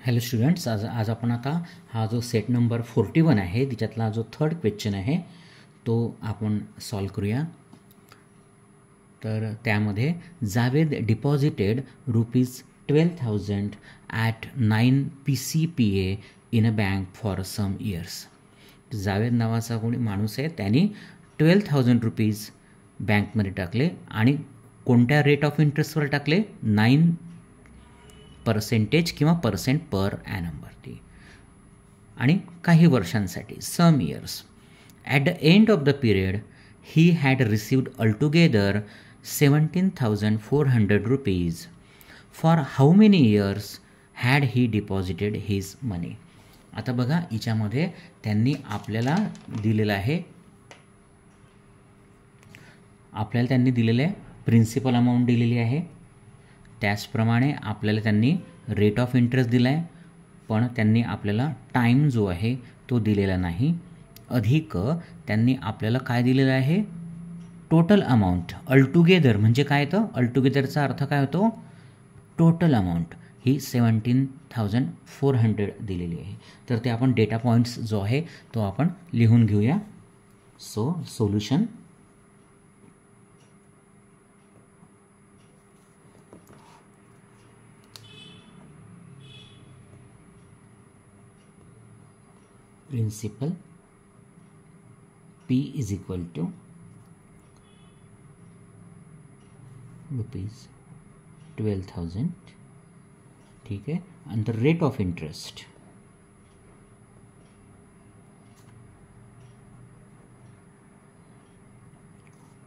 Hello students, आज आपण आता हा जो सेट नंबर 41 आहे त्याच्यातला जो थर्ड क्वेश्चन आहे तो आपण सॉल्व करूया. तर त्यामध्ये Javed deposited ₹12,000 at 9 PCPA in a bank for some years. Javed नावाचा कोणी माणूस आहे, त्यांनी ₹12,000 बँकमध्ये टाकले आणि कोणत्या रेट ऑफ इंटरेस्टवर टाकले? 9% किंवा % पर ॲनमवरती आणि काही वर्षांसाठी, some years. At the end of the period he had received altogether ₹17,400. For how many years had he deposited his money. आता बघा, हिच्यामध्ये त्यांनी आपल्याला दिलेलं आहे, प्रिन्सिपल अमाऊंट दिलेली आहे. त्याचप्रमाणे आपल्याला त्यांनी रेट ऑफ इंटरेस्ट दिला आहे, पण त्यांनी आपल्याला टाईम जो आहे तो दिलेला नाही. अधिक त्यांनी आपल्याला काय दिलेलं आहे? Total amount. ऑलटुगेदर म्हणजे काय? तर ऑलटुगेदरचा अर्थ काय होतो? टोटल अमाऊंट ही 17,400 दिलेली आहे. तर ते आपण डेटा पॉईंट्स जो आहे तो आपण लिहून घेऊया. So solution. Principal P is equal to ₹12,000. ठीक आहे. आणि द रेट ऑफ इंटरेस्ट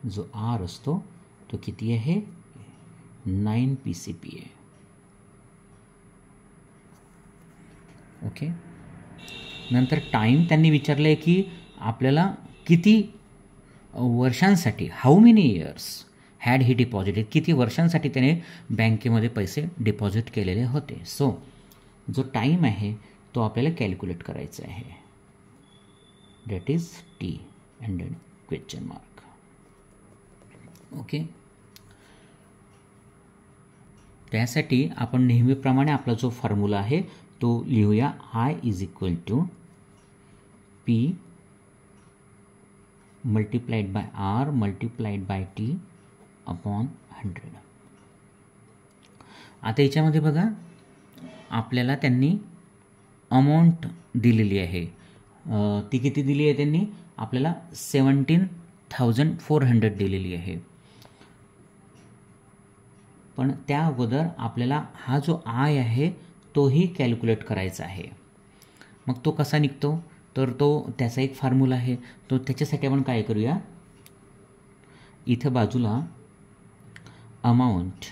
जो R असतो तो किती आहे? 9 PCPA. ओके. नंतर टाईम त्यांनी विचारलं आहे की आपल्याला किती वर्षांसाठी, how many years had he deposited, किती वर्षांसाठी त्याने बँकेमध्ये पैसे डिपॉझिट केलेले होते. सो जो टाईम आहे तो आपल्याला कॅल्क्युलेट करायचा आहे. That is T and then question mark. Okay. त्यासाठी आपण नेहमीप्रमाणे आपला जो फॉर्म्युला आहे तो लिहूया. I is equal to P multiplied by R multiplied by T upon 100. आता याच्यामध्ये बघा, आपल्याला त्यांनी अमाऊंट दिलेली आहे. ती किती दिली आहे त्यांनी? आपल्याला 17,400 दिलेली आहे. पण त्या अगोदर आपल्याला हा जो I आहे तोही कॅल्क्युलेट करायचा आहे. मग तो कसा निघतो? तर तो त्याचा एक फॉर्म्युला आहे. तो त्याच्यासाठी आपण काय करूया, इथं बाजूला अमाऊंट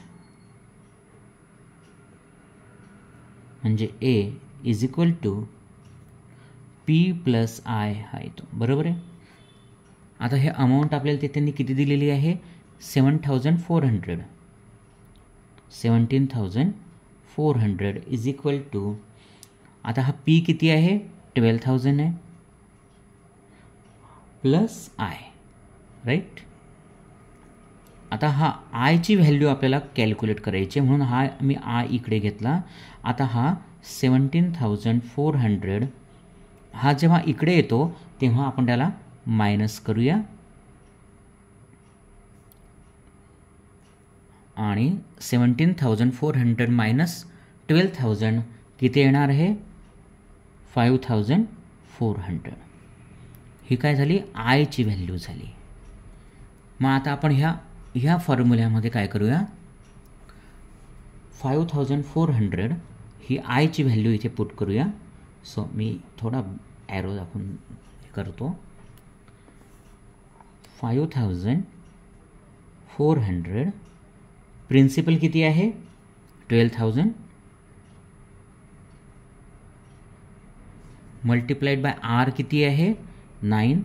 म्हणजे A is equal to P plus I हा येतो. बरोबर आहे. आता हे अमाऊंट आपल्याला ते त्यांनी किती दिलेली आहे? 17,400. 17,400 इज इक्वल टू, आता हा P किती आहे? 12,000 आहे प्लस I, राईट. आता हा आयची व्हॅल्यू आपल्याला कॅल्क्युलेट करायची, म्हणून हा मी I इकडे घेतला. आता हा 17,400 हा जेव्हा इकडे येतो तेव्हा आपण त्याला मायनस करूया आणि 17,400 मायनस 12,000 किती येणार आहे? 5,400. ही काय झाली? आयची व्हॅल्यू झाली. मग आता आपण ह्या फॉर्म्युल्यामध्ये काय करूया, 5,400 ही आयची व्हॅल्यू इथे पुट करूया. सो मी थोडा ॲरो दाखवून करतो. 5,400 प्रिन्सिपल किती आहे? 12,000 मल्टिप्लाइड बाय R किती आहे? 9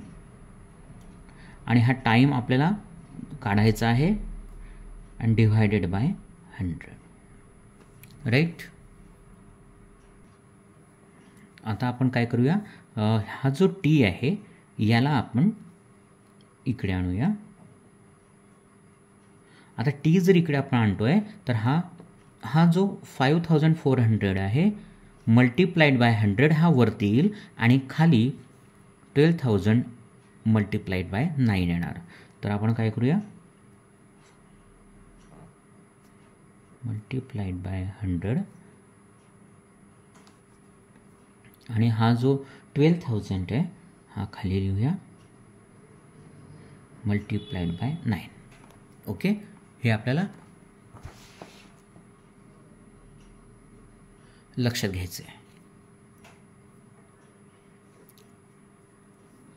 आणि हा टाईम आपल्याला काढायचा आहे आणि डिव्हायडेड बाय 100, राईट. आता आपण काय करूया, हा जो T आहे याला आपण इकडे आणूया. आता T जर इकडे आपण आणतोय तर हा जो 5,400 आहे मल्टिप्लाइड बाय 100 हा वरती येईल आणि खाली 12,000 मल्टिप्लाइड बाय 9 येणार. तर आपण काय करूया, मल्टिप्लाइड बाय 100 आणि हा जो 12,000 आहे हा खाली लिहूया मल्टिप्लाइड बाय 9. ओके, हे आपल्याला लक्षात घ्यायचं आहे.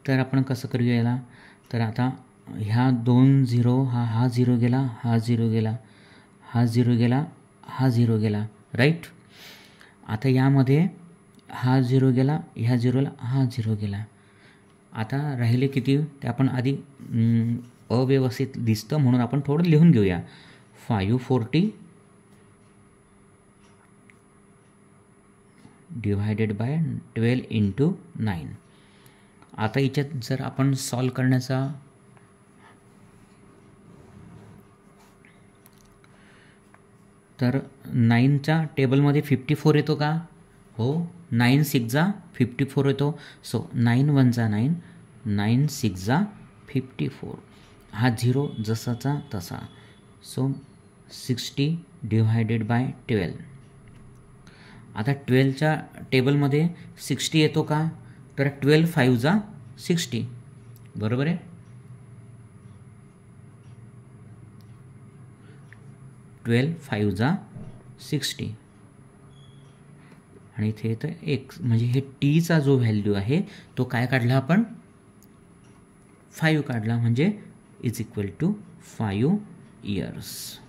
तर आपण कसं करूया याला, तर आता ह्या 2 झिरो, हा झिरो गेला, हा झिरो गेला, हा झिरो गेला, हा झिरो गेला, राईट. आता यामध्ये हा झिरो गेला, ह्या झिरोला हा झिरो गेला. आता राहिले किती ते आपण आधी अव्यवस्थित दिसतं म्हणून आपण थोडं लिहून घेऊया. 540 डिवायडेड बाय 12 इंटू 9. आता याच्यात जर आपण सॉल्व करण्याचा तर 9च्या टेबलमध्ये 54 येतो का? हो, 9 6 जा 54 येतो. सो 9 1 जा 9, 9 6 जा 54. हा झिरो जसाचा तसा. So 60 divided by 12. आता 12च्या टेबलमध्ये 60 येतो का? तर 12 5 जा 60, बरोबर आहे. 12 5 जा 60 आणि इथे येतं एक, म्हणजे हे टीचा जो व्हॅल्यू आहे तो काय काढला आपण, 5 काढला, म्हणजे इज इक्वल टू 5 इयर्स.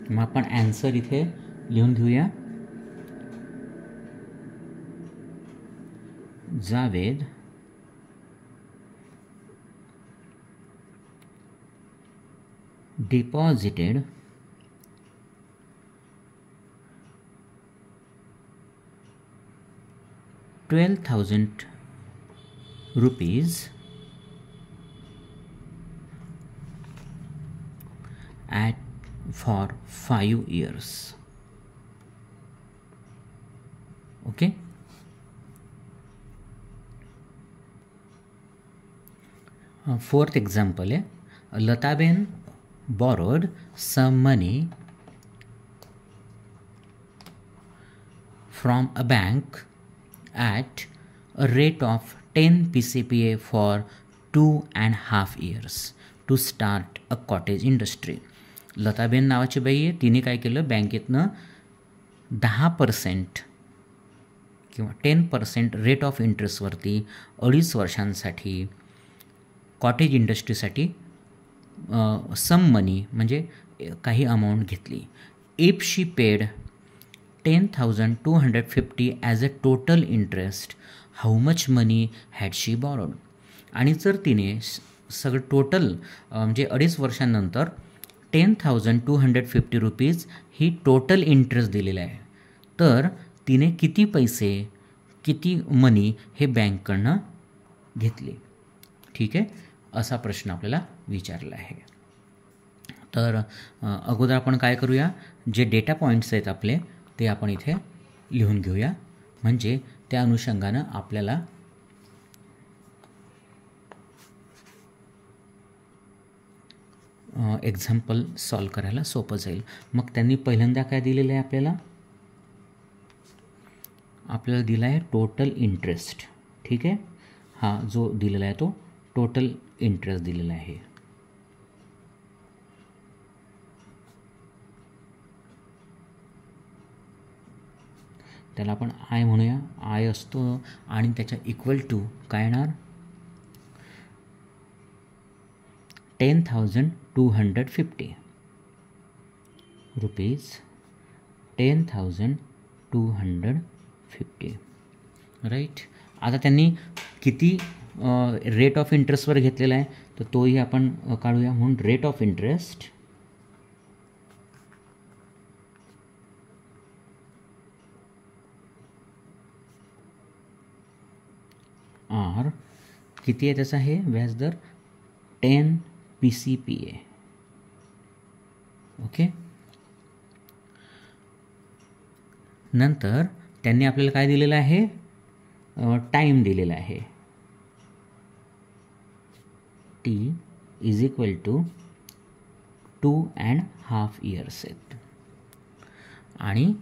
मग आपण ॲन्सर इथे लिहून घेऊया. Javed deposited ₹12,000 for 5 years. Okay. Fourth example है, लताबेन borrowed some money from a bank at a rate of 10 PCPA for 2.5 years to start a cottage industry. लताबेन नावाची बाई आहे, तिने काय केलं, बँकेतनं 10% किंवा 10% रेट ऑफ इंटरेस्टवरती 2.5 वर्षांसाठी कॉटेज इंडस्ट्रीसाठी सम मनी म्हणजे काही अमाऊंट घेतली. If she paid 10,250 as a total interest, how much money had she borrowed. आणि जर तिने सगळं टोटल म्हणजे 2.5 वर्षांनंतर 10,250 रुपीज ही टोटल इंटरेस्ट दिलेला आहे, तर तिने किती पैसे, किती मनी हे बँककडनं घेतले. ठीक आहे, असा प्रश्न आपल्याला विचारला आहे. तर अगोदर आपण काय करूया, जे डेटा पॉईंट्स आहेत आपले ते आपण इथे लिहून घेऊया, म्हणजे त्या अनुषंगानं आपल्याला एक्झाम्पल सॉल्व करायला सोपं जाईल. मग त्यांनी पहिल्यांदा काय दिलेलं आहे आपल्याला दिला आहे टोटल इंटरेस्ट. ठीक आहे, हा जो दिलेला आहे तो टोटल इंटरेस्ट दिलेला आहे. त्याला आपण आय म्हणूया, आय असतो आणि त्याच्या इक्वल टू काय येणार, 10,250 रुपीज, 10,250, राईट. आता त्यांनी किती रेट ऑफ इंटरेस्टवर घेतलेला आहे तर तोही आपण काढूया. म्हणून रेट ऑफ इंटरेस्ट आर किती आहे त्याचा, हे व्याजदर 10 PCPA. ओके. नंतर त्यांनी आपल्याला काय दिलेलं आहे, टाईम दिलेला आहे. T is equal to 2.5 years आहेत. आणि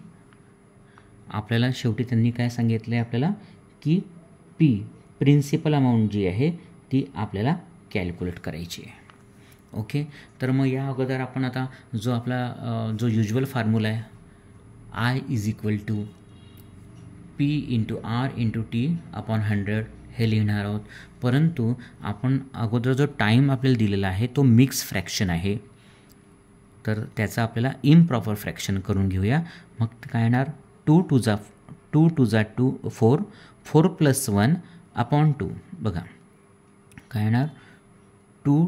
आपल्याला शेवटी त्यांनी काय सांगितलं आहे आपल्याला की P प्रिन्सिपल अमाऊंट जी आहे ती आपल्याला कॅल्क्युलेट करायची आहे. ओके. तर मग या अगोदर आपण आता जो आपला जो युज्युअल फॉर्म्युला आहे I is equal to P into R into T upon 100 हे लिहिणार आहोत. परंतु आपण अगोदर जो टाईम आपल्याला दिलेला आहे तो मिक्स फ्रॅक्शन आहे, तर त्याचा आपल्याला इम्प्रॉपर फ्रॅक्शन करून घेऊया. मग काय येणार, 2 टू जा 2 4 4 प्लस 1 अपॉन 2. बघा काय येणार, 2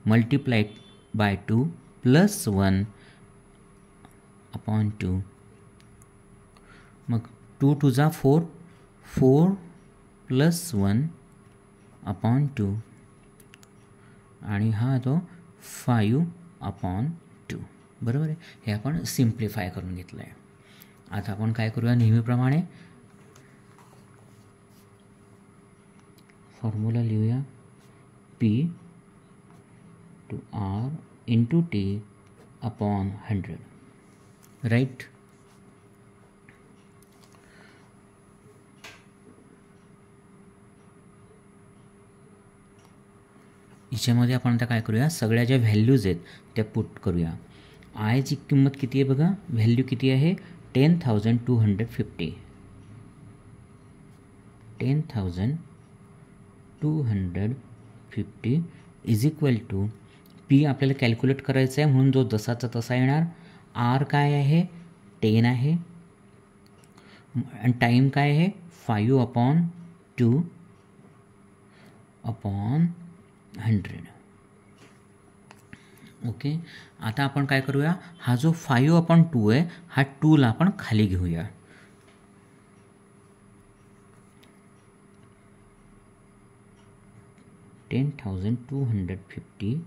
मल्टिप्लाइड बाय 2 प्लस 1 अपॉन 2. मग 2 टू जा 4 4 प्लस 1 अपॉन 2 आणि हा तो 5 अपॉन 2. बरोबर आहे. हे आपण सिम्प्लिफाय करून घेतलं आहे. आता आपण काय करूया, नेहमीप्रमाणे फॉर्म्युला लिहूया, P to R into T upon 100. Right. याच्यामध्ये आपण आता काय करूया, सगळ्या ज्या व्हॅल्यूज आहेत त्या पुट करूया. आयची किंमत किती आहे बघा, व्हॅल्यू किती आहे, 10,250. 10,250 इज इक्वल टू P आपल्याला कॅल्क्युलेट करायचं आहे म्हणून जो जसाचा तसा येणार. R काय आहे, 10 आहे आणि टाईम काय आहे, 5 अपॉन 2 अपॉन 100. ओके. आता आपण काय करूया, हा जो 5 अपॉन 2 आहे हा 2ला आपण खाली घेऊया. $10,250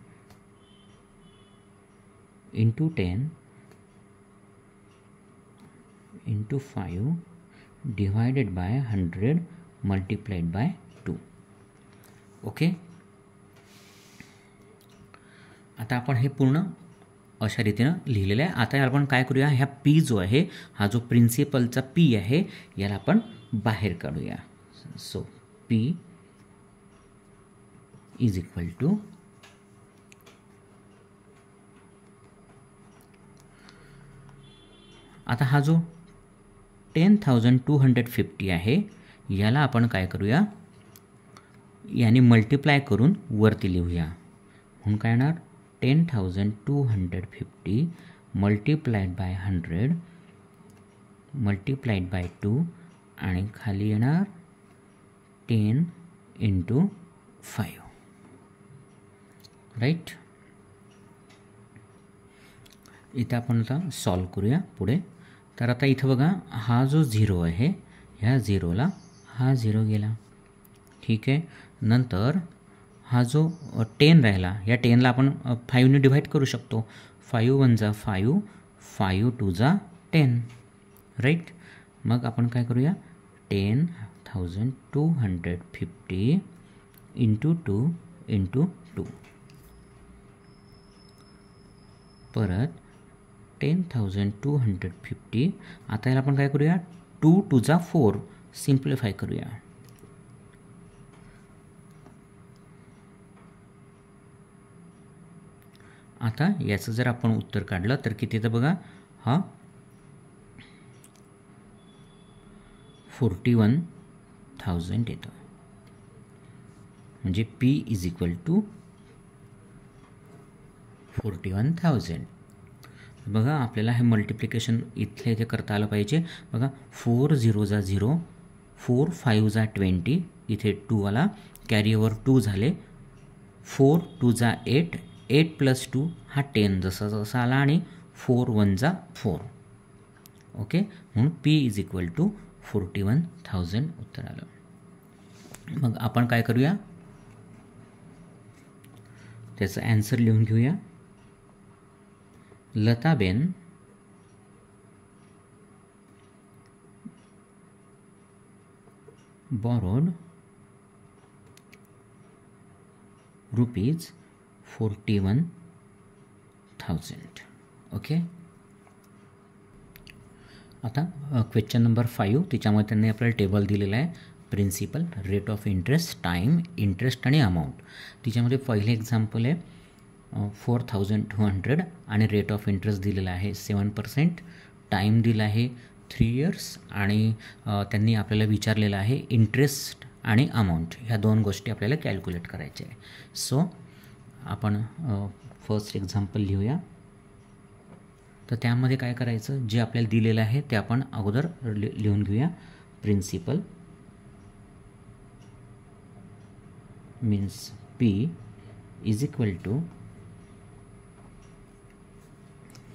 into 10 into 5 divided by 100 multiplied by 2. Okay. आता आपण हे पूर्ण अशा रीतीनं लिहिलेलं आहे. आता आपण काय करूया, ह्या P जो आहे हा जो प्रिन्सिपलचा P आहे याला आपण बाहेर काढूया. So P is equal to आता हा जो 10,250 आहे याला आपण काय करूया, याने मल्टिप्लाय करून वरती लिहूया. म्हणून काय येणार, 10,250 मल्टिप्लाइड बाय 100 मल्टिप्लाइड बाय 2 आणि खाली येणार 10 इंटू 5. राईट. इथं आपण आता सॉल्व करूया पुढे. तर आता इथं बघा हा जो 0 आहे ह्या 0ला हा 0 गेला. ठीक आहे. नंतर हा जो 10 राहिला, या 10ला आपण 5ने डिवाइड करू शकतो. 5 1 जा 5 5 2 जा 10. राईट. मग आपण काय करूया, 10,250 इंटू 2 इंटू 2 परत 10,250. आता याला आपण काय करूया, 2 2 जा 4 सिम्प्लिफाय करूया. आता याचं जर आपण उत्तर काढलं तर किती येतं बघा, हा 41,000 येतं. म्हणजे P इज इक्वल टू 41,000. बघा आपल्याला हे मल्टिप्लिकेशन इथले इथे करता आलं पाहिजे. बघा 4 0 जा 0 4 5 जा 20 इथे 2 आला, कॅरी ओव्हर 2 झाले. 4 2 जा 8 8 प्लस 2 हा 10 जसा जसा आला आणि 4 1 जा 4. ओके. म्हणून P इज इक्वल टू 41,000 उत्तर आलं. मग आपण काय करूया, त्याचं ॲन्सर लिहून घेऊया. लताबेन borrowed ₹41,000. ओके. आता क्वेश्चन नंबर 5, त्याच्यामध्ये त्यांनी आपल्याला टेबल दिलेला आहे. Principal, rate of interest, time, interest आणि अमाऊंट. त्याच्यामध्ये पहिले एक्झाम्पल आहे 4,200 आणि रेट ऑफ इंटरेस्ट दिलेला आहे 7%. टाईम दिला आहे 3 years आणि त्यांनी आपल्याला विचारलेलं आहे इंटरेस्ट आणि अमाऊंट, ह्या 2 गोष्टी आपल्याला कॅल्क्युलेट करायच्या आहे. सो आपण फर्स्ट एक्झाम्पल लिहूया. तर त्यामध्ये काय करायचं, जे आपल्याला दिलेलं आहे ते आपण अगोदर लिहून घेऊया. Principal means P is equal to,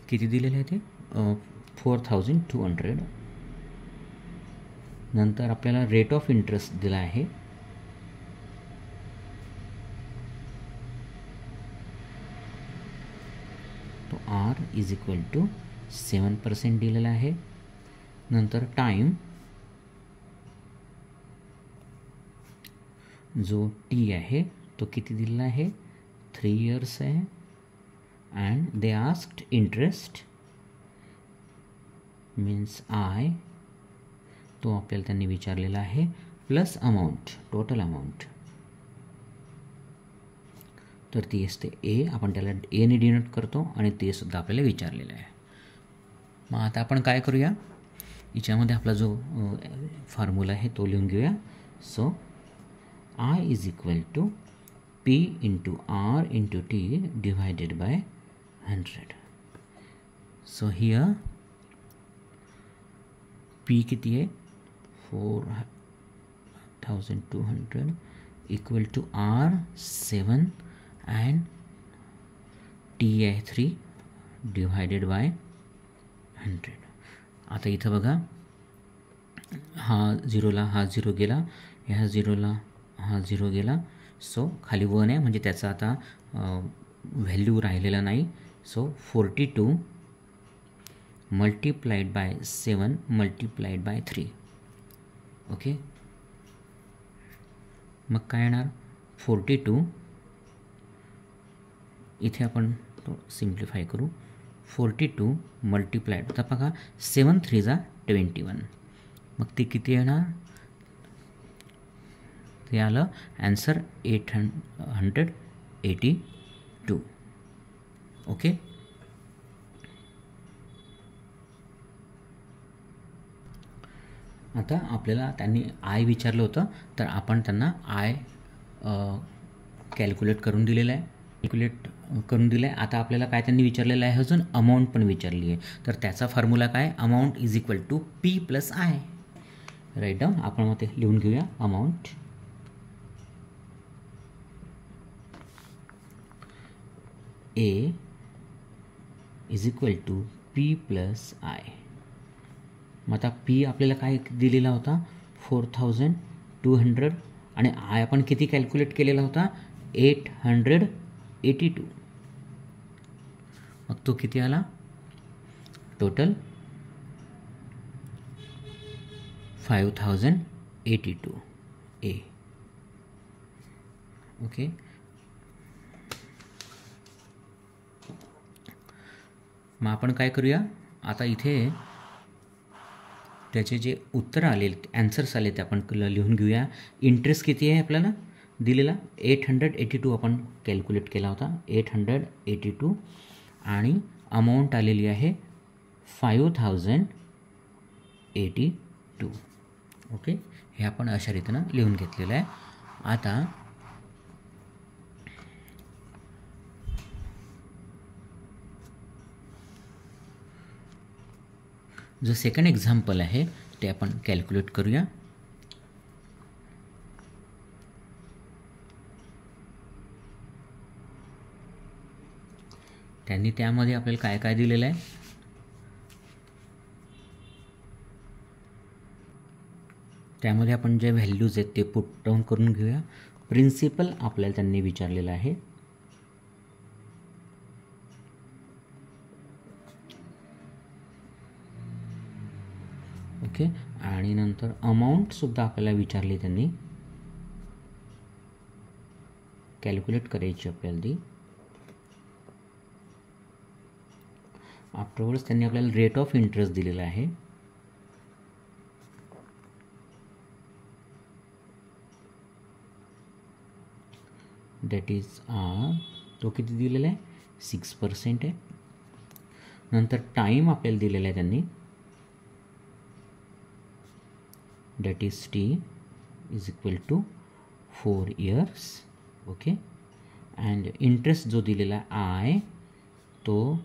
किती दिलेलं आहे ते 4,200. नंतर आपल्याला रेट ऑफ इंटरेस्ट दिला आहे तो R इज इक्वल टू 7% दिलेला आहे. नंतर टाईम जो T आहे तो किती दिलेला आहे 3 years आहे. And they asked interest means I, तो आपल्याला त्यांनी विचारलेला आहे, प्लस अमाऊंट, टोटल अमाऊंट. तर ती असते ए, आपण त्याला एने डिनोट करतो आणि ते सुद्धा आपल्याला विचारलेलं आहे. मग आता आपण काय करूया, याच्यामध्ये आपला जो फॉर्म्युला आहे तो लिहून घेऊया. So I is equal to P into R into T divided by 100. So here P किती आहे 4,200 equal to R 7 and T आहे 3 डिवायडेड बाय 100. आता इथं बघा, हा 0ला हा 0 गेला, ह्या 0ला हा 0 गेला. सो खाली 1 आहे म्हणजे त्याचा आता व्हॅल्यू राहिलेला नाही. So 42 multiplied by 7 multiplied by 3. Okay. मग काय येणार 42, इथे आपण तो सिम्प्लिफाय करू. 42 मल्टिप्लाइड, आता बघा 7 3 जा 21, मग ते किती येणार, ते आलं ॲन्सर 882. ओके. आता आपल्याला त्यांनी आय विचारलं होतं, तर आपण त्यांना आय कॅल्क्युलेट करून दिलेलं आहे, आता आपल्याला काय त्यांनी विचारलेलं आहे, अजून अमाऊंट पण विचारली आहे. तर त्याचा फॉर्म्युला काय, amount is equal to P plus I. Right down, आपण मग ते लिहून घेऊया. Amount A is equal to P plus I. मग आता P आपल्याला काय दिलेला होता 4,200 आणि आय आपण किती कॅल्क्युलेट केलेला होता 882. मग तो किती आला टोटल 5,082 A. ओके. मग आपण काय करूया, आता इथे त्याचे जे उत्तर आले, ॲन्सर्स आले ते आपण लिहून घेऊया. इंटरेस्ट किती आहे आपल्याला दिलेला 882 आपण कॅल्क्युलेट केला होता 882 आणि अमाऊंट आलेली आहे 5,082. ओके. हे आपण अशा रीतीनं लिहून घेतलेलं आहे. आता जो सेकंड एक्झाम्पल आहे ते आपण कॅल्क्युलेट करूया. त्यांनी त्यामध्ये आपल्याला काय काय दिलेलं आहे, त्यामध्ये आपण जे व्हॅल्यूज आहेत ते पुट डाऊन करून घेऊया. प्रिन्सिपल आपल्याला त्यांनी विचारलेलं आहे ओके. आणि नंतर अमाऊंटसुद्धा आपल्याला विचारली त्यांनी, कॅल्क्युलेट करायची आपल्याला ती. आफ्टरवर्ड्स त्यांनी आपल्याला रेट ऑफ इंटरेस्ट दिलेला आहे. दॅट इज आर, तो किती दिलेला आहे, 6% आहे. नंतर टाईम आपल्याला दिलेला आहे त्यांनी, that is T is equal to 4 years. Okay. And interest जो दिलेला आहे आय, तो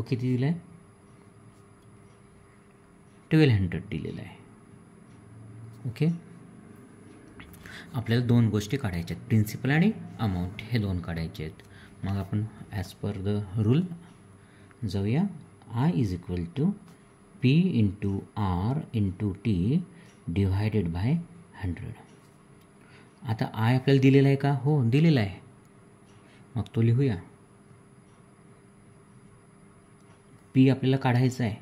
किती दिला आहे, 1200 दिलेला आहे. ओके. आपल्याला दोन गोष्टी काढायच्या आहेत, प्रिन्सिपल आणि अमाऊंट, हे दोन काढायचे आहेत. मग आपण ॲज पर द रूल जाऊया. I is equal to P into R into T divided by 100. आता आय आपल्याला दिलेला आहे का, हो दिलेला आहे. मग तो लिहूया. पी आपल्याला काढायचा आहे,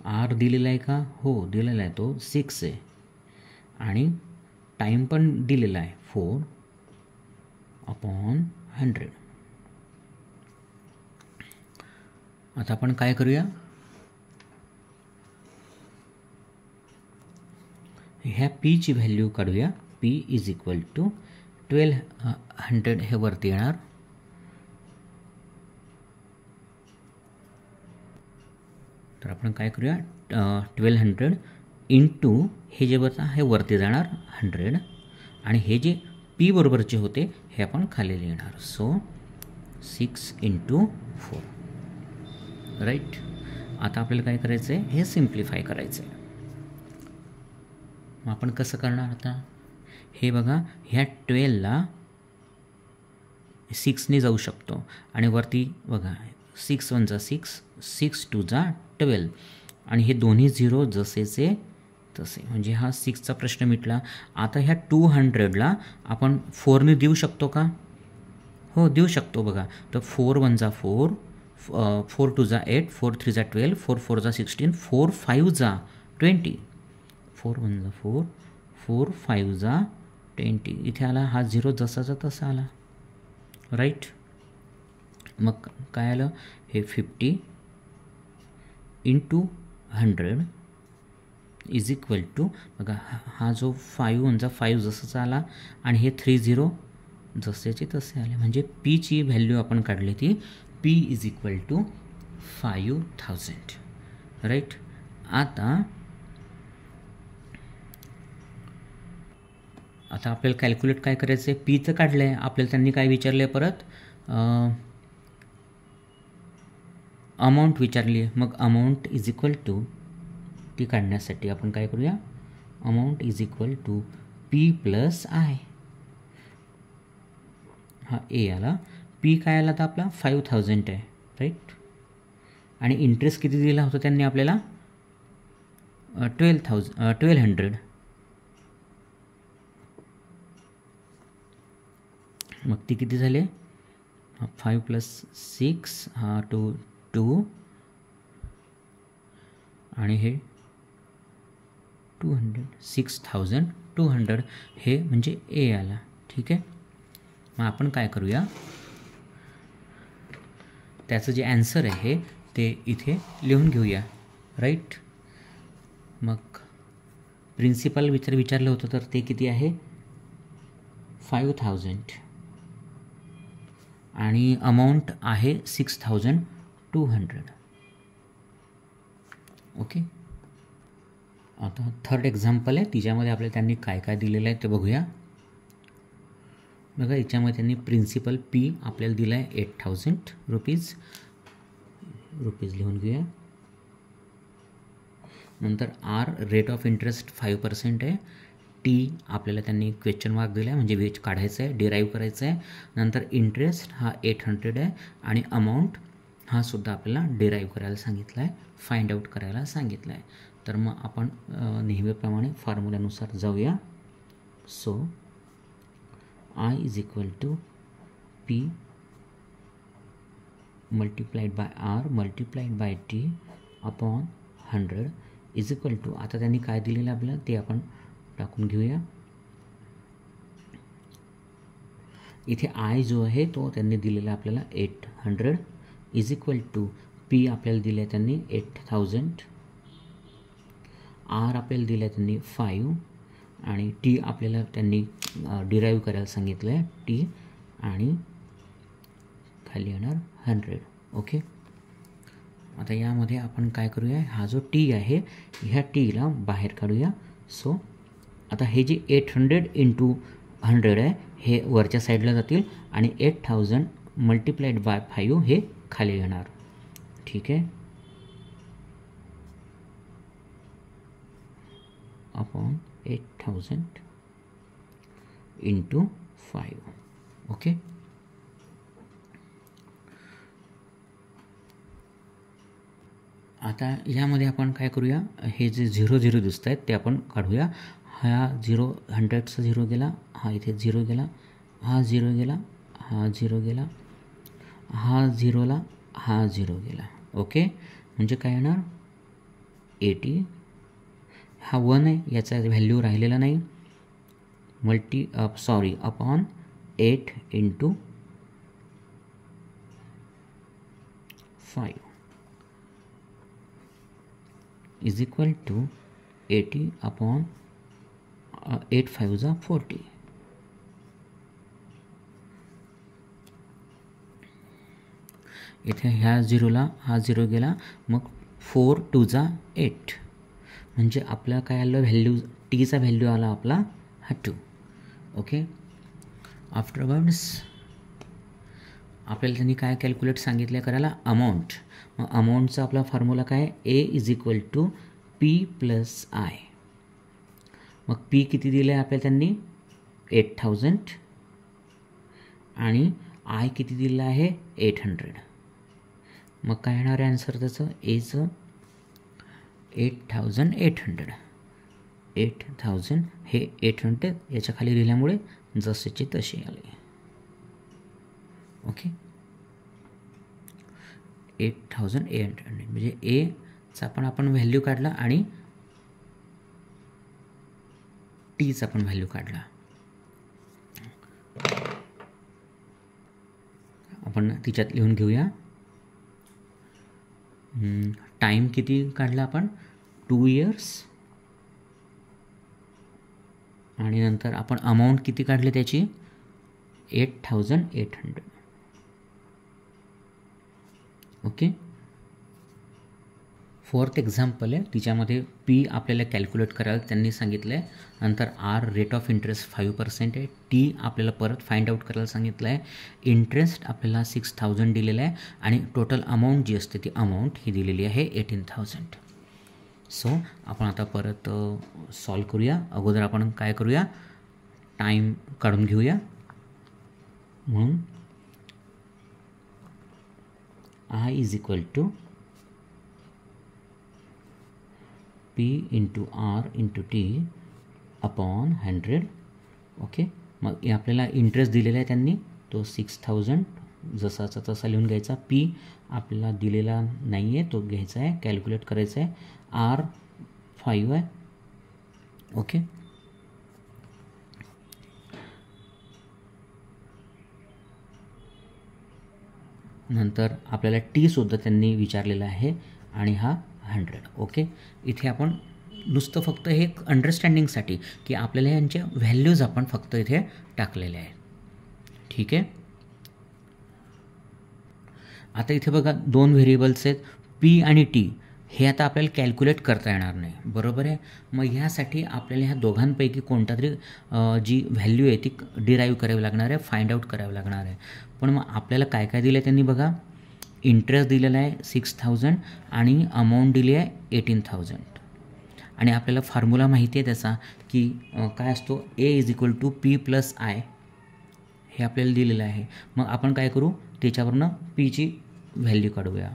आर दिलेला आहे का, हो दिलेला आहे, तो 6 आहे. आणि टाईम पण दिलेला आहे 4/100. आता आपण काय करूया, ह्या पीची व्हॅल्यू काढूया. पी इज इक्वल टू 1200 हे वरती येणार. तर आपण काय करूया, 1200 इंटू हे जे बघा हे वरती जाणार 100, आणि हे जे पी बरोबरचे होते हे आपण खाली लिहिणार. सो 6 × 4. राईट. आता आपल्याला काय करायचं आहे, हे सिम्प्लिफाय करायचं आहे. मग आपण कसं करणार आता, हे बघा ह्या 12ला 6ने जाऊ शकतो, आणि वरती बघा 6 1 जा 6, 6 2 जा 12, आणि हे दोन्ही 0 जसेचे तसे, म्हणजे हा 6चा प्रश्न मिटला. आता ह्या 200ला आपण 4ने देऊ शकतो का, हो देऊ शकतो. बघा तर 4 1 जा 4, 4 2 जा 8, 4 3 जा 12, 4 4 जा 16, 4 5 जा 20, 4 1 जा 4, 4 5 जा 20. इथे आला हा 0 जसाचा तसा आला. राईट. मग काय आलं, हे 50 × 100 इज इक्वल टू, बघा हा जो 5 1 जा 5 जसाचा आला, आणि हे 3 0 जसेचे तसे आले. म्हणजे पीची व्हॅल्यू आपण काढली ती P is equal to 5000. Right. आता आपल्याला कॅल्क्युलेट काय करायचं आहे, पीचं काढलं आहे, आपल्याला त्यांनी काय विचारलं आहे, परत अमाऊंट विचारली आहे. मग अमाऊंट इज इक्वल टू, ती काढण्यासाठी आपण काय करूया, amount is equal to P plus I. हा ए आला, पी काय आला तर आपला 5000 आहे. राईट. आणि इंटरेस्ट किती दिला होता त्यांनी आपल्याला, 1200. मग ती किती झाले, 5 + 6 हा 2 आणि हे 200, 6200 हे म्हणजे ए आला. ठीक आहे. मग आपण काय करूया, त्याचं जे ॲन्सर आहे ते इथे लिहून घेऊया. राईट. मग प्रिन्सिपल विचारलं होतं तर ते किती आहे, 5000, आणि अमाऊंट आहे 6200. ओके. आता थर्ड एक्झाम्पल आहे, तिच्यामध्ये आपल्याला त्यांनी काय काय दिलेलं आहे ते बघूया. बघा याच्यामध्ये त्यांनी प्रिन्सिपल पी आपल्याला दिला आहे 8000 रुपीज लिहून घेऊया. नंतर आर रेट ऑफ इंटरेस्ट 5% आहे. टी आपल्याला त्यांनी क्वेश्चन मार्क दिला आहे, म्हणजे वेज काढायचं आहे, डिराईव्ह करायचं आहे. नंतर इंटरेस्ट हा 800 आहे, आणि अमाऊंट हा सुद्धा आपल्याला डिराईव्ह करायला सांगितला आहे, फाइंड आउट करायला सांगितलं आहे. तर मग आपण नेहमीप्रमाणे फॉर्म्युल्यानुसार जाऊया. So I is equal to P multiplied by R multiplied by T upon 100 is equal to, आता त्यांनी काय दिलेलं आपल्याला ते आपण टाकून घेऊया. इथे आय जो आहे तो त्यांनी दिलेला आपल्याला 800 इज इक्वल टू पी आपल्याला दिलं आहे त्यांनी 8000, आर आपल्याला दिलं आहे त्यांनी 5 आणि टी आपल्याला त्यांनी डिराईव्ह करायला सांगितलं आहे टी आणि खाली येणार 100. ओके, आता यामध्ये आपण काय करूया, हा जो टी आहे ह्या टीला बाहेर काढूया. सो आता हे जे 800 इंटू 100 आहे हे वरच्या साईडला जातील आणि 8000 मल्टिप्लाइड बाय 5 हे खाली येणार. ठीक आहे, अपॉन 8000 इंटू 5. ओके, आता यामध्ये आपण काय करूया, हे जे 0 0 दिसत आहेत ते आपण काढूया. हा 0 100चा 0 गेला, हा इथे 0 गेला, हा 0 गेला, हा 0 गेला, हा 0ला हा 0 गेला. ओके, म्हणजे काय येणार 80, हा 1 आहे याचा व्हॅल्यू राहिलेला नाही, upon 8 into 5 is equal to 80 upon 8 5 जा 40. इथे ह्या 0ला हा 0 गेला, मग 4 2 जा 8 म्हणजे आपला काय आलं व्हॅल्यू, टीचा व्हॅल्यू आला आपला हा 2. ओके, आफ्टरवर्ड्स आपल्याला त्यांनी काय कॅल्क्युलेट सांगितलं करायला, अमाऊंट. मग अमाऊंटचा आपला फॉर्म्युला काय, A is equal to P plus I. मग पी किती दिलं आहे आपल्याला त्यांनी 8000 आणि आय किती दिलं आहे 800. मग काय येणार आहे आन्सर त्याचं, एचं 8800. 8000 हे 800 याच्या खाली दिल्यामुळे जसेचे तसे आले. ओके, 8800 म्हणजे एचा पण आपण व्हॅल्यू काढला आणि टीचा पण व्हॅल्यू काढला. आपण तिच्यात लिहून घेऊया. टाईम किती काढला आपण 2 इयर्स आणि नंतर आपण अमाऊंट किती काढले त्याची 8800. ओके, 4th एक्झाम्पल आहे, तिच्यामध्ये पी आपल्याला कॅल्क्युलेट करायला त्यांनी सांगितलं आहे. नंतर आर रेट ऑफ इंटरेस्ट 5% आहे, टी आपल्याला परत फाइंड आउट करायला सांगितलं आहे, इंटरेस्ट आपल्याला 6000 दिलेलं आहे आणि टोटल अमाऊंट जी असते ती अमाऊंट ही दिलेली आहे 18000. सो आपण आता परत सॉल्व करूया. अगोदर आपण काय करूया, टाईम काढून घेऊया. म्हणून I is equal to P into R into T upon 100. Okay, मग आपल्याला इंटरेस्ट दिलेला आहे त्यांनी तो 6000 जसाचा तसा लिहून घ्यायचा. पी आपल्याला दिलेला नाही आहे तो घ्यायचा आहे, कॅल्क्युलेट करायचा आहे. आर 5 आहे. ओके, नंतर आपल्याला टीसुद्धा त्यांनी विचारलेला आहे आणि हा 100. ओके, इथे आपण नुसतं फक्त हे अंडरस्टँडिंगसाठी की आपल्याला यांच्या व्हॅल्यूज आपण फक्त इथे टाकलेल्या आहेत. ठीक आहे, आता इथे बघा 2 व्हेरिएबल्स आहेत पी आणि टी. हे आता आपल्याला कॅल्क्युलेट करता येणार नाही, बरोबर आहे. मग ह्यासाठी आपल्याला ह्या दोघांपैकी कोणता तरी जी व्हॅल्यू आहे ती डिराईव्ह करावी लागणार आहे, फाइंड आउट करावं लागणार आहे. पण मग आपल्याला काय काय दिलं आहे त्यांनी बघा, इंटरेस्ट दिलेला आहे 6000 आणि अमाऊंट दिली आहे 18000 आणि आपल्याला फॉर्म्युला माहिती आहे त्याचा की काय असतो, A is equal to P plus I हे आपल्याला दिलेलं आहे. मग आपण काय करू, त्याच्यावरनं पीची व्हॅल्यू काढूया.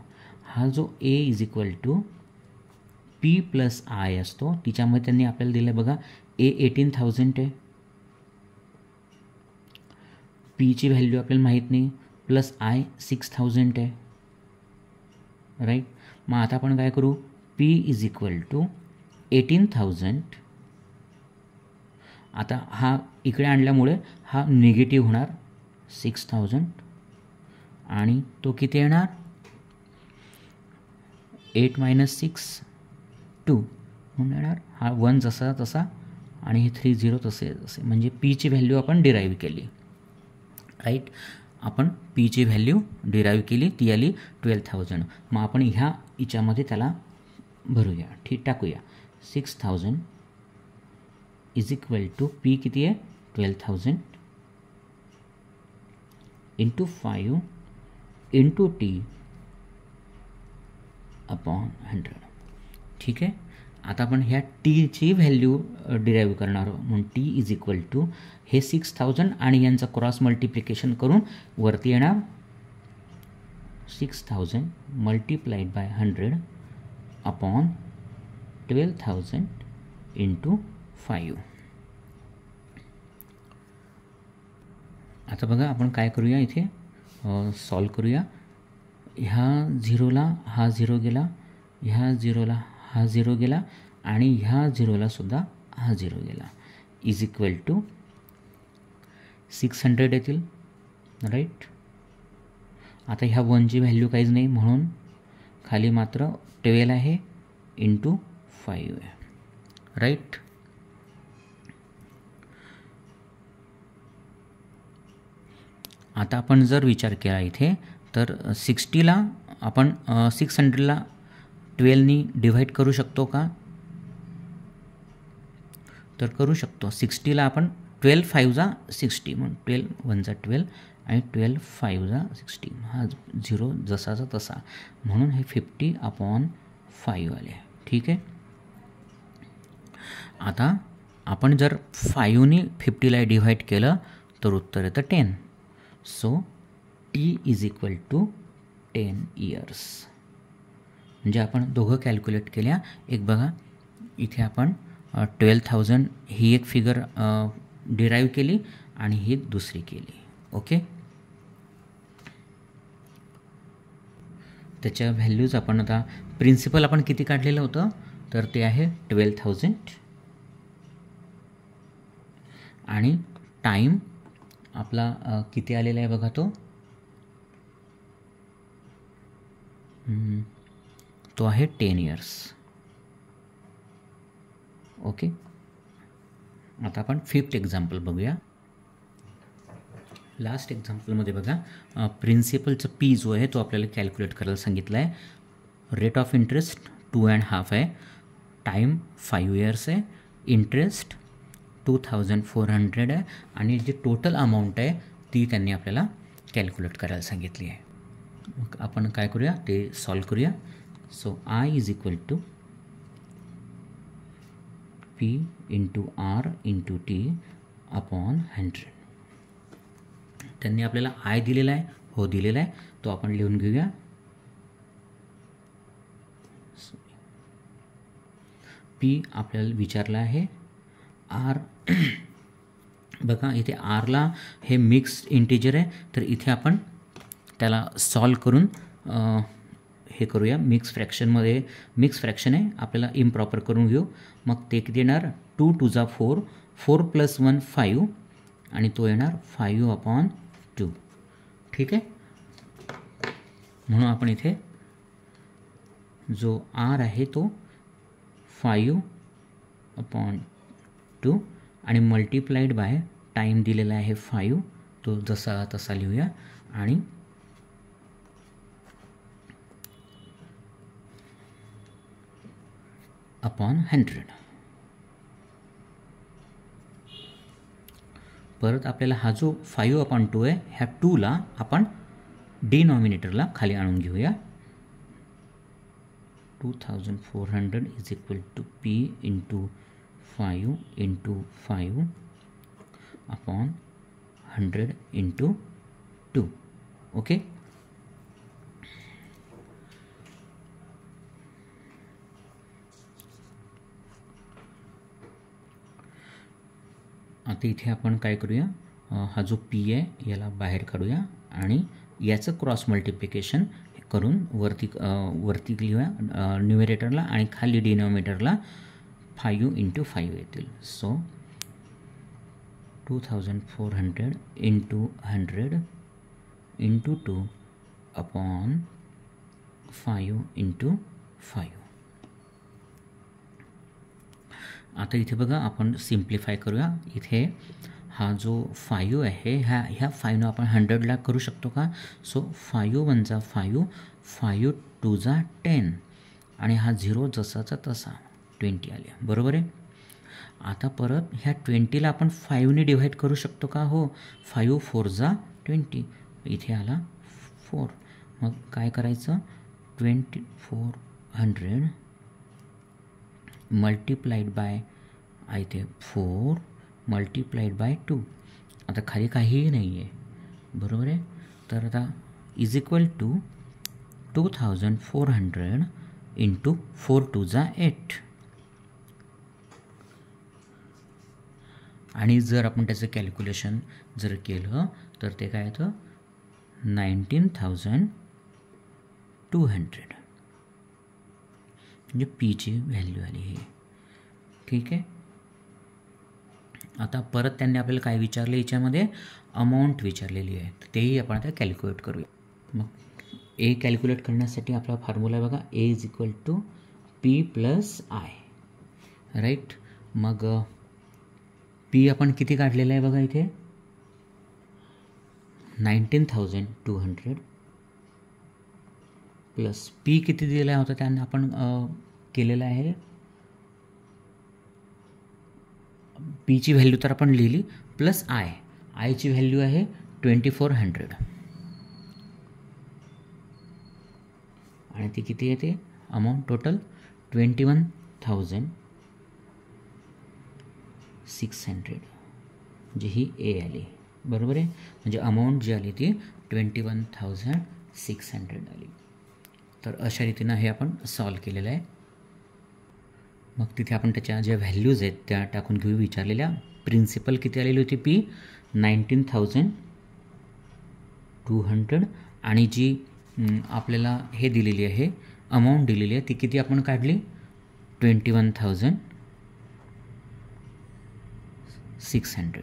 हा जो A is equal to P plus I असतो तिच्यामध्ये त्यांनी आपल्याला दिलं आहे बघा, ए 18000 आहे पीची व्हॅल्यू आपल्याला माहीत नाही, प्लस आय 6000 आहे, राईट. मग आता आपण काय करू, पी इज इक्वल टू 18,000. आता हा इकडे आणल्यामुळे हा निगेटिव्ह होणार 6000 आणि तो किती येणार 8 - 6 2 म्हणून येणार. हा 1 जसा तसा आणि हे 3 0 तसे तसे, म्हणजे पीची व्हॅल्यू आपण डिराईव्ह केली, राईट. आपण पीची व्हॅल्यू डिराईव्ह केली, ती आली 12,000. मग आपण ह्या याच्यामध्ये त्याला भरूया, ठीक, टाकूया. 6000 इज इक्वल टू पी किती आहे 12,000 इंटू 5 इंटू टी अपॉन 100. ठीक आहे. आता आपण ह्या टीची व्हॅल्यू डिराईव्ह करणार आहोत, म्हणून टी इज इक्वल टू हे 6000 आणि यांचं क्रॉस मल्टिप्लिकेशन करून वरती येणार 6000 मल्टिप्लाइड बाय 100 अपॉन 12,000 इंटू 5. आता बघा आपण काय करूया, इथे सॉल्व करूया. ह्या झिरोला हा झिरो गेला, ह्या झिरोला हा झिरो गेला आणि ह्या झिरोला सुद्धा हा झिरो गेला, इज इक्वल टू 600 येतील, राईट. आता ह्या 1ची व्हॅल्यू काहीच नाही, म्हणून खाली मात्र 12 आहे इंटू 5 आहे, राईट. आता आपण जर विचार केला इथे तर 60ला आपण 600ला 12नी डिव्हाइड करू शकतो का, तर करू शकतो. 60ला आपण 12 5 जा 60 म्हणून 12 1 जा 12 आणि 12 5 जा 60, हा 0 जसाचा तसा, म्हणून हे 50/5 आले, ठीक आहे. आता आपण जर 5नी 50ला डिव्हाइड केलं तर उत्तर येतं 10. So T is equal to 10 years. म्हणजे आपण दोघं कॅल्क्युलेट केल्या. एक बघा इथे आपण 12,000 ही एक फिगर डिराईव्ह केली आणि ही दुसरी केली, ओके. त्याच्या व्हॅल्यूज आपण आता प्रिन्सिपल आपण किती काढलेलं होतं, तर ते आहे 12,000 आणि टाईम आपला किती आलेला आहे बघा, तो आहे 10 इयर्स, ओके. आता आपण 5th एक्झाम्पल बघूया. लास्ट एक्झाम्पलमध्ये बघा प्रिन्सिपलचं पी जो आहे तो आपल्याला कॅल्क्युलेट करायला सांगितलं आहे. रेट ऑफ इंटरेस्ट 2.5 आहे, टाईम 5 इयर्स आहे, इंटरेस्ट 2400 आहे आणि जी टोटल अमाऊंट आहे ती त्यांनी आपल्याला कॅल्क्युलेट करायला सांगितली आहे. मग आपण काय करूया ते सॉल्व करूया. So I is equal to P into R into T upon 100. त्यांनी आपल्याला आय दिलेला आहे, हो दिलेला आहे, तो आपण लिहून घेऊया. पी आपल्याला विचारला आहे. आर बघा इथे आरला हे मिक्स इंटिजर आहे, तर इथे आपण त्याला सॉल्व करून हे करूया. मिक्स फ्रॅक्शन आहे, आपल्याला इम्प्रॉपर करून घेऊ. मग ते किती येणार 2 2 जा 4, 4 + 1 5 आणि तो येणार 5/2, ठीक आहे. म्हणून आपण इथे जो आर आहे तो 5/2 आणि मल्टिप्लाइड बाय टाईम दिलेला आहे 5, तो जसा तसा लिहूया आणि अपॉन 100. परत आपल्याला हा जो 5/2 आहे ह्या 2ला आपण डिनॉमिनेटरला खाली आणून घेऊया. 2400 is equal to P into 5 into 5 upon 100 into 2, okay. आता इथे आपण काय करूया, हा जो पी आहे याला बाहेर काढूया आणि याचं क्रॉस मल्टिप्लिकेशन करून वरती लिहूया न्यूमरेटरला आणि खाली डिनॉमिनेटरला 5 × 5 येतील. So 2400 × 100 × 2 upon 5 × 5. आता इथे बघा आपण सिम्प्लिफाय करूया. इथे हा जो 5 आहे ह्या 5नं आपण 100ला करू शकतो का? सो 5 × 1 = 5, 5 × 2 = 10 आणि हा 0 जसाचा तसा 20 आले. बरोबर आहे. आता परत ह्या 20ला आपण 5ने डिव्हाइड करू शकतो का? हो. 5 × 4 = 20. इथे आला 4. मग काय करायचं? 2400 मल्टिप्लाइड बाय इथे 4 मल्टिप्लाइड बाय 2. आता खाली काहीही नाही आहे. बरोबर आहे. तर आता इज इक्वल टू 2400 × 4 × 2 = 8. आणि जर आपण त्याचं कॅल्क्युलेशन जर केलं तर ते काय येतं? 19,200 म्हणजे पीची व्हॅल्यू आली ही. ठीक आहे. आता परत त्यांनी आपल्याला काय विचारलं? याच्यामध्ये अमाऊंट विचारलेली आहे. तेही आपण आता कॅल्क्युलेट करूया. मग ए कॅल्क्युलेट करण्यासाठी आपला फॉर्म्युला आहे बघा, A = P + I. राईट. मग पी आपण किती काढलेलं आहे बघा इथे? 19,200 प्लस पी किती दिलेला होता त्यांना आपण केलेलं आहे. पीची व्हॅल्यू तर आपण लिहिली प्लस आयची व्हॅल्यू आहे 2400 आणि ती किती येते? अमाऊंट टोटल 21,600 जी ही ए आली. बरोबर आहे. म्हणजे अमाऊंट जी आली ती 21,600 आली. तर अशा रीतीनं हे आपण सॉल्व केलेलं आहे. मग तिथे आपण त्याच्या ज्या व्हॅल्यूज आहेत त्या टाकून घेऊ. विचारलेल्या प्रिन्सिपल किती आलेली होती? पी 19,200 आणि जी आपल्याला हे दिलेली आहे अमाऊंट दिलेली आहे ती किती आपण काढली? 21,600.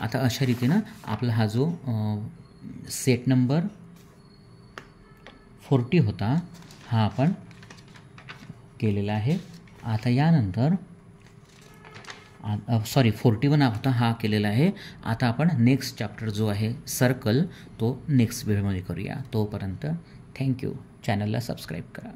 आता अशा रीतीनं आपला हा जो सेट नंबर 40 होता हा आपण केलेला आहे. आता यानंतर 41 होता हा केलेला आहे. आता आपण नेक्स्ट चॅप्टर जो आहे सर्कल तो नेक्स्ट व्हिडिओमध्ये करूया. तोपर्यंत थँक्यू. चॅनलला सबस्क्राईब करा.